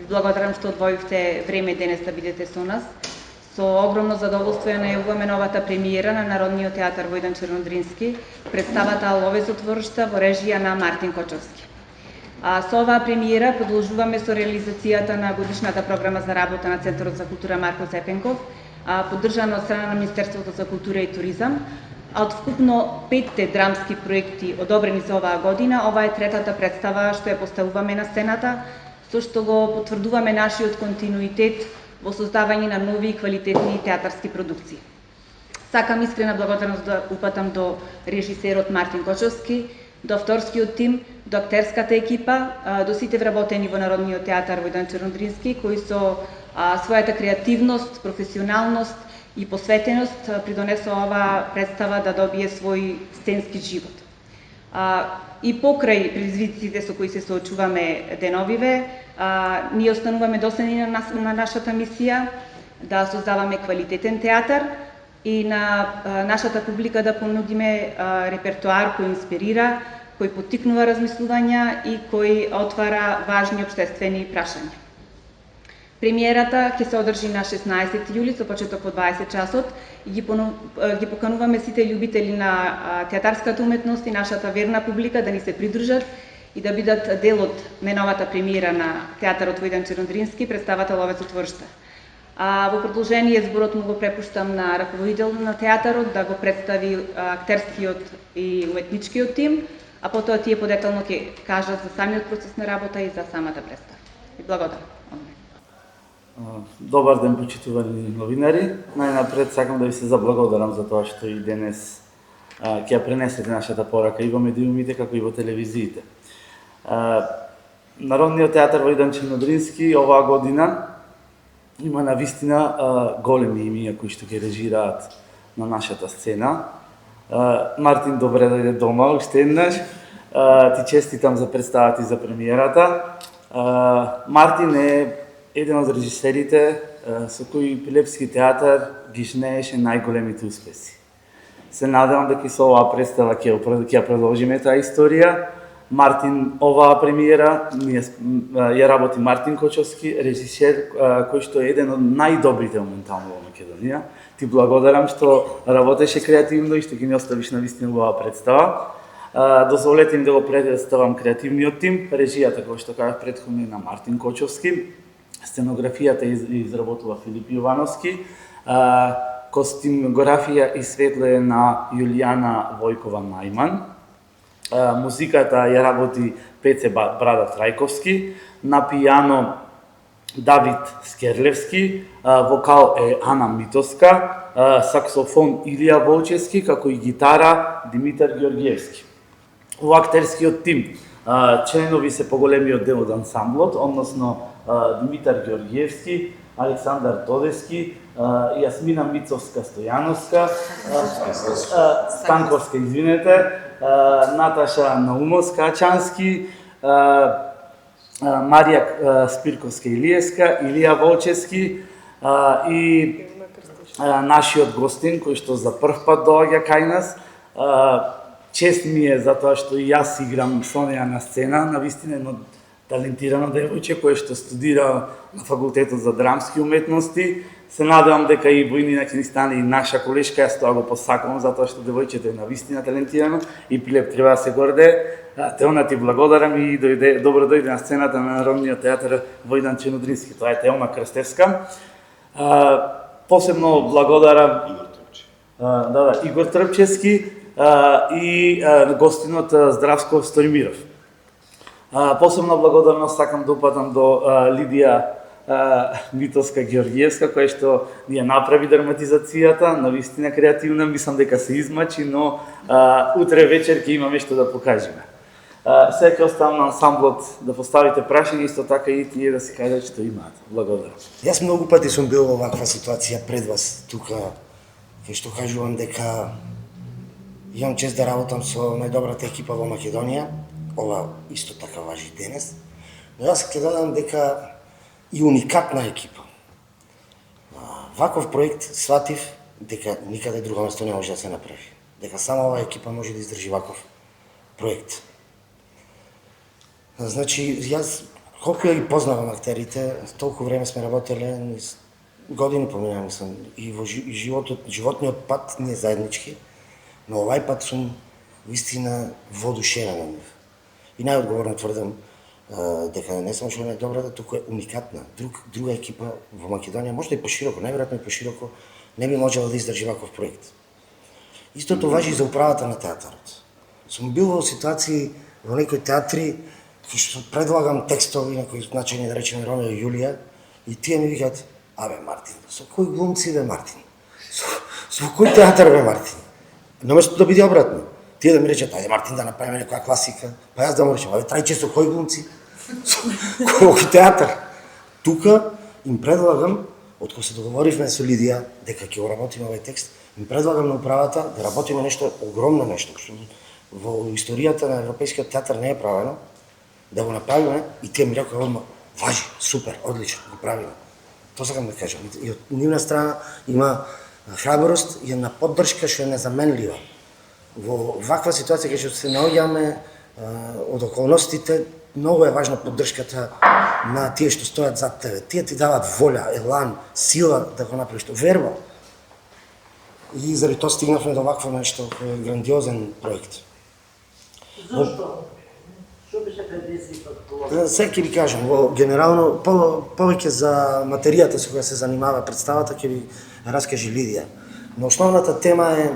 Ви благодарам што одвоивте време денес да бидете со нас. Со огромно задоволство ја најавуваме новата премиера на Народниот театар Војдан Чернодрински, представата Ловец од двор во режија на Мартин Кочовски. Со оваа премиера продолжуваме со реализацијата на годишната програма за работа на Центарот за култура Марко Цепенков, поддржана од страна на Министерството за култура и туризам. Од вкупно 5 драмски проекти одобрени за оваа година, ова е третата представа што ја поставуваме на сцената, со што го потврдуваме нашиот континуитет во создавање на нови и квалитетни театарски продукции. Сакам искрена благодарност да упатам до режисерот Мартин Кочовски, до авторскиот тим, до актерската екипа, до сите вработени во Народниот театар Војдан Чернодрински, кои со својата креативност, професионалност и посветеност придонесоа оваа представа да добие свој сценски живот. И покрај предизвиците со кои се соочуваме деновиве, ние остануваме доследни на нашата мисија да создаваме квалитетен театар и на нашата публика да понудиме репертоар кој инспирира, кој поттикнува размислувања и кој отвара важни општествени прашања. Премиерата ќе се одржи на 16 јули со почеток во 20 часот и ги покануваме сите љубители на театарската уметност и нашата верна публика да ни се придружат и да бидат дел од најновата премиера на театарот Војдан Чернодрински, представата Ловец од двор. Во продолжение зборот му го препуштам на раководител на театарот да го представи актерскиот и уметничкиот тим, а потоа тие подетално ќе кажат за самиот процес на работа и за самата представа. И благодарам. Добар ден, почитувани новинари. Најнапред сакам да ви се заблагодарам за тоа што и денес ќе ја пренесете нашата порака и во медиумите како и во телевизиите. Народниот театар Војдан Чернодрински оваа година има навистина големи имиња кои што ќе режираат на нашата сцена. Мартин, добре дојде дома уште еднаш. Ти честитам за представата и за премиерата. Мартин е еден од режисерите со кои Пилепски театар ги жнееше најголемите успеси. Се надевам дека со оваа представа ќе ја продолжиме таа историја. Мартин, оваа премиера ја работи Мартин Кочовски, режисер кој што е еден од најдобрите моментално во Македонија. Ти благодарам што работеше креативно и што ги не оставиш навистина во оваа представа. Дозволете ми да го представам креативниот тим, режијата која што кажав претходно е на Мартин Кочовски, сценографијата изработува Филип Јовановски, костимографија и светло е на Јулијана Војкова Најман, музиката ја работи Пеце Брада Трајковски, на пијано Давид Скерлевски, вокал е Ана Митоска, саксофон Илија Волчевски, како и гитара Димитар Ѓорѓиевски. Во актерскиот тим членови се поголемиот дел од ансамблот, односно Димитар Ѓорѓиевски, Александар Тодески, Јасмина Мицовска-Стојановска, Станковска, извинете, Наташа Наумовска-Ачански, Марија Спирковска-Илиевска, Илија Волчевски и нашиот гостин кој што за прв пат доаѓа кај нас. Чест ми е за тоа што и јас играм со неа на сцена, навистина едно талентирано девојче кое што студира на факултетот за драмски уметности. Се надевам дека и војнина ќе ни стане и наша колешка, јас тоа го посакувам затоа што девојчето е навистина талентирано и Пилеп треба да се горде. Теона, ти благодарам и добро дојде на сцената на Народниот театар Војдан Чернодрински. Тоа е Теона Крстевска. Посебно благодарам Игор Трпчевски и гостинот Здравко Сторимиров. Посебно благодарност сакам да упатам до Лидија Митоска Ѓорѓиевска, која што ни ја направи драматизацијата, навистина креативна, мислам дека се измачи, но утре вечер ќе имаме што да покажеме. Сега ќе оставам на ансамблот да поставите прашање, исто така и тие да се кажат што имаат. Благодарам. Јас многу пати сум бил во ваква ситуација пред вас тука, кај што кажувам дека имам чест да работам со најдобрата екипа во Македонија. Ова исто така важи денес. Но јас ќе додам дека и уникатна екипа. Ваков проект сватив дека никаде друго место не може да се направи. Дека само оваа екипа може да издржи ваков проект. Значи, јас колку ја ги познавам актерите, толку време сме работеле, години поминаа, мислам, и во животниот пат не е заеднички, но овај пат сум вистина воодушевен од нив. И најодговорно тврдам дека не само што е најдобрата, туку е уникатна. Друга екипа во Македонија, можда и пошироко, најверојатно и пошироко, не би можела да издржи ваков проект. Истото важи и за управата на театарот. Сум бил во ситуации во некои театри кај што предлагам текстови на кои значени, да речеме, Ромео и Јулија, и тие ми викаат: "Абе Мартин, со кои глумци бе Мартин? Со кој театар бе Мартин?" Наместо да биде обратно. Тие да ми речат: "Ајде Мартин да направиме некоја класика." Па јас да му речем: "Абе Трајче, со кои глумци? Со кој театар?" Тука им предлагам, откако се договоривме со Лидија дека ќе го работиме овој текст, им предлагам на управата да работиме нешто огромно нешто, што во историјата на европејскиот театар не е правено, да го направиме, и тие ми рекоа одма: "Важи, супер, одлично, го правиме." Тоа сакам да кажам. И од нивна страна има храброст и една поддршка што е незаменлива. Во ваква ситуација кај што се наоѓаме од околностите, многу е важна поддршката на тие што стојат зад тебе. Тие ти дават волја, елан, сила да го направиш, верба. И заради тоа стигнавме до вакво нешто, грандиозен проект. Зошто? Што беше предизвикот? Се ќе ви кажам, генерално повеќе за материјата со која се занимава представата ќе ви раскажи Лидија. Но основната тема е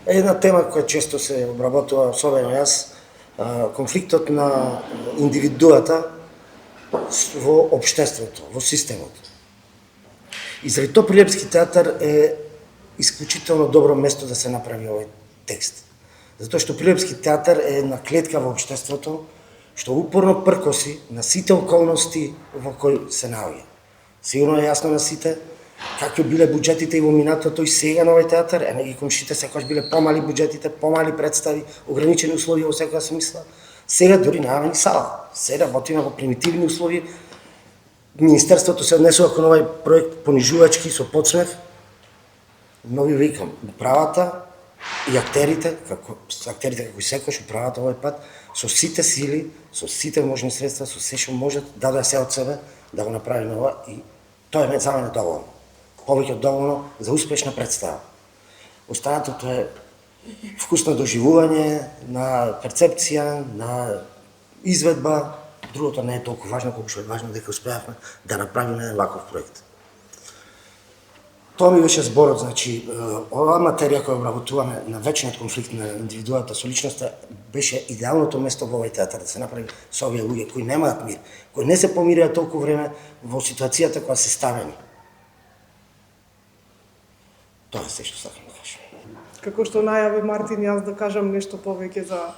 една тема која често се обработува, особено јас, конфликтот на индивидуата во општеството, во системот. И заради тоа Прилепски театар е исклучително добро место да се направи овој текст. Затоа што Прилепски театар е една клетка во општеството што упорно пркоси на сите околности во кои се наоѓа. Сигурно е јасно на сите какви биле буџетите и во минатото и сега на овој театар, и комшите секогаш биле помали буџетите, помали представи, ограничени услови во секоја смисла. Сега дури немаме ни сала. Сега работиме во примитивни услови. Министерството се однесува кон овој проект понижувачки, со подсмех. Но ви викам, управата и актерите како и секојаш, управата овој пат, со сите сили, со сите можни средства, со се што можат, дадоа се од себе да го направиме ова, и тоа е за мене доволно. Повеќе од доволно за успешна представа. Останатото е вкусно доживување, на перцепција, на изведба. Другото не е толку важно, колку што е важно дека успеавме да направиме еден ваков проект. Тоа ми беше зборот, значи, оваа материја која обработуваме на вечниот конфликт на индивидуата со личноста беше идеалното место во овој театар да се направи со овие луѓе кои немаат мир, кои не се помирија толку време во ситуацијата која се ставени. Тоа е се што сакам да кажам. Како што најави Мартин, јас да кажам нешто повеќе за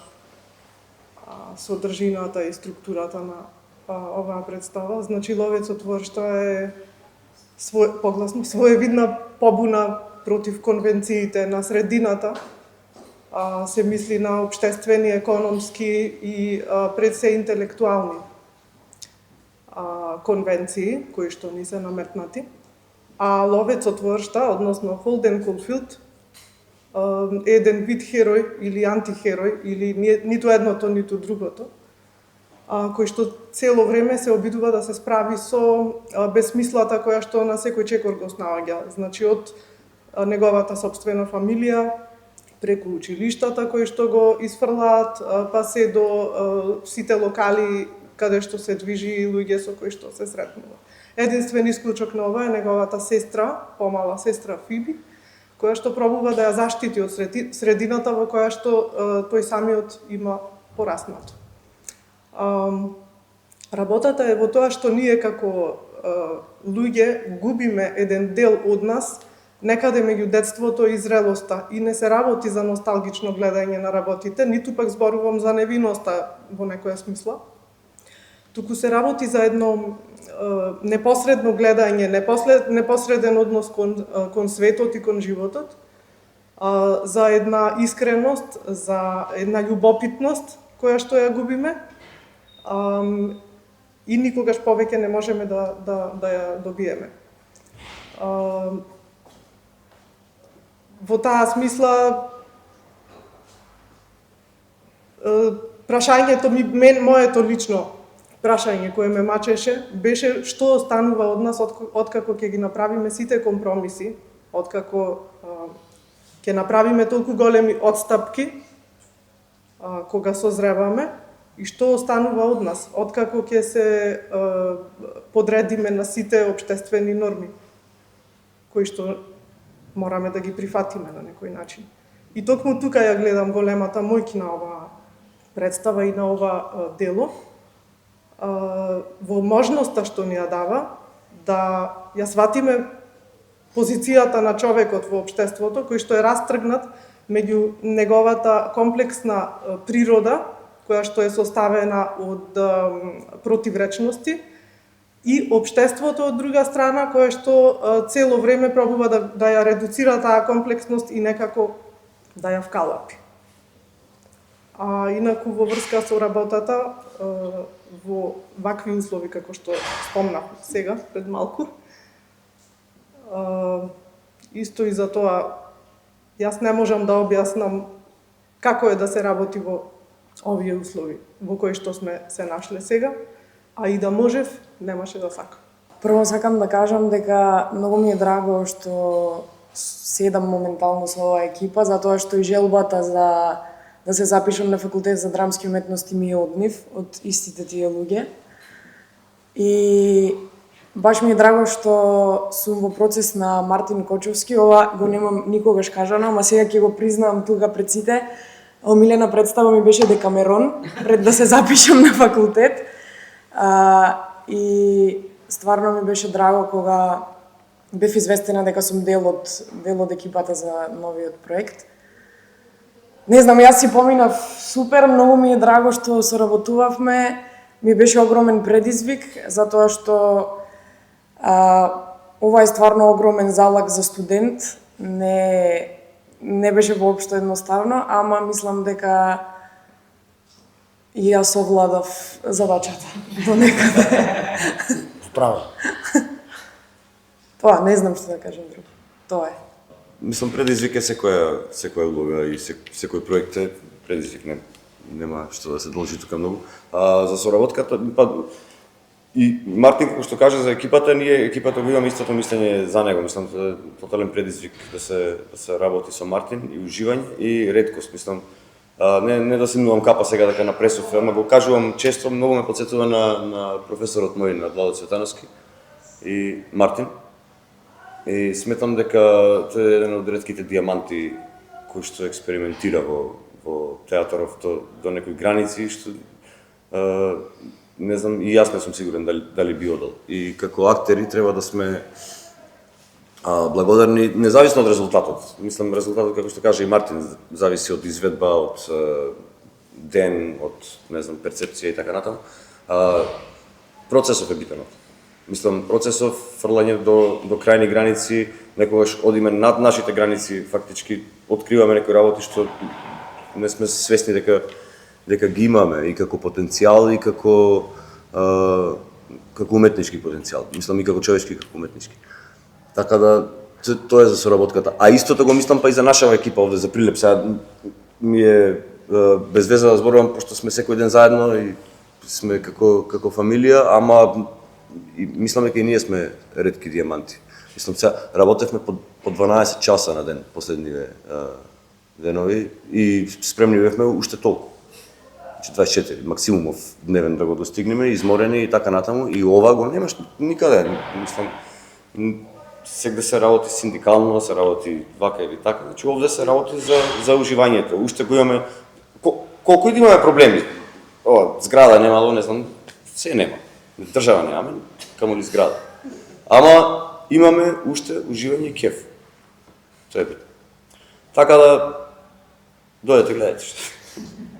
содржината и структурата на оваа представа. Значи, Ловецот воршта е своевидна побуна против конвенциите на средината. Се мисли на општествени, економски и пред се интелектуални конвенции, кои што ни се наметнати. А Ловецот воршта, односно Холден Колфилд, еден вид херој или антихерој, или ниту едното, ниту другото, кој што цело време се обидува да се справи со безсмислата која што на секој чекор го снаоѓа. Значи, од неговата собствена фамилија, преку училиштата кои што го изфрлаат, па се до сите локали каде што се движи и луѓе со кои што се сретнува. Единствен исклучок на ова е неговата сестра, помала сестра Фиби, која што пробува да ја заштити од средината во која што тој самиот има пораснато. Работата е во тоа што ние како луѓе губиме еден дел од нас некаде меѓу детството и зрелоста, и не се работи за носталгично гледање на работите, ниту пак зборувам за невиноста во некоја смисла, туку се работи за едно непосредно гледање, непосреден однос кон светот и кон животот, за една искреност, за една љубопитност која што ја губиме, и никогаш повеќе не можеме да ја добиеме. Во таа смисла, прашањето моето лично прашање кое ме мачеше беше што останува од нас откако ќе ги направиме сите компромиси, откако ќе направиме толку големи отстапки кога созреваме и што останува од нас откако ќе се подредиме на сите општествени норми кои што мораме да ги прифатиме на некој начин. И токму тука ја гледам големата моќ на оваа представа и на ова дело, во можноста што ни ја дава да ја сватиме позицијата на човекот во општеството, кој што е растргнат меѓу неговата комплексна природа, која што е составена од противречности, и општеството од друга страна, кое што цело време пробува да ја редуцира таа комплексност и некако да ја вкалапи. А инаку во врска со работата во вакви услови како што спомнав сега пред малку, исто и за тоа јас не можам да објаснам како е да се работи во овие услови во кои што сме се нашле сега, а и да можев, немаше да сакам. Прво сакам да кажам дека многу ми е драго што седам моментално со оваа екипа, затоа што и желбата за да се запишам на факултет за драмски уметности ми е од нив, од истите тие луѓе. И баш ми е драго што сум во процес на Мартин Кочовски, ова го немам никогаш кажано, ама сега ќе го признавам тука пред сите. Омилена представа ми беше Декамерон, пред да се запишам на факултет. И стварно ми беше драго кога бев известена дека сум дел од екипата за новиот проект. Не знам, јас си поминав супер, многу ми е драго што соработувавме, ми беше огромен предизвик, затоа што ова е стварно огромен залак за студент, не беше воопшто едноставно, ама мислам дека и јас овладав задачата до некаде. Право. Тоа, не знам што да кажам друго. Тоа е. Мислам, предизвик е секоја улога и секој проект е предизвик, нема што да се должи тука многу. За соработката, и Мартин, како што кажа за екипата, ние екипата го имаме истото мислење за него. Мислам, тотален предизвик да се работи со Мартин и уживање и реткост, мислам. Не да се минувам капа сега дека на Пресов, ама го кажувам често, многу ме потсетува на професорот мој, на Владо Цветановски и Мартин. И сметам дека тој е еден од ретките диаманти кој што експериментира во театаров до некои граници, што не знам, и јас не сум сигурен дали би одел. И како актери треба да сме благодарни, независно од резултатот. Мислам, резултатот, како што кажа и Мартин, зависи од изведба, од ден, од, не знам, перцепција и така натаму. Процесов е битен. Мислам, процесов, фрлање до крајни граници, некогаш одиме над нашите граници, фактички откриваме некои работи што не сме свесни дека ги имаме и како потенцијал и како уметнички потенцијал. Мислам и како човечки и како уметнички. Така да тоа е за соработката. А истото го мислам па и за нашава екипа овде за Прилеп. Сега ми е без веза да зборувам, пошто сме секој ден заедно и сме како фамилија, ама и мислам дека и ние сме ретки диаманти. Мислам, сега работевме по 12 часа на ден последниве денови и спремни бевме уште толку. 24, максимумов дневен да го достигнеме, изморени и така натаму. И ова го немаш никаде. Мислам, сегде се работи синдикално, се работи вака или така. Значи, овде се работи за уживањето. Уште го имаме... Колку и да имаме проблеми, зграда немало, не знам, се нема. Држава немаме, камо ли зграда. Ама имаме уште уживање и кеф. Тоа е бит. Така да, дојдете, гледате што.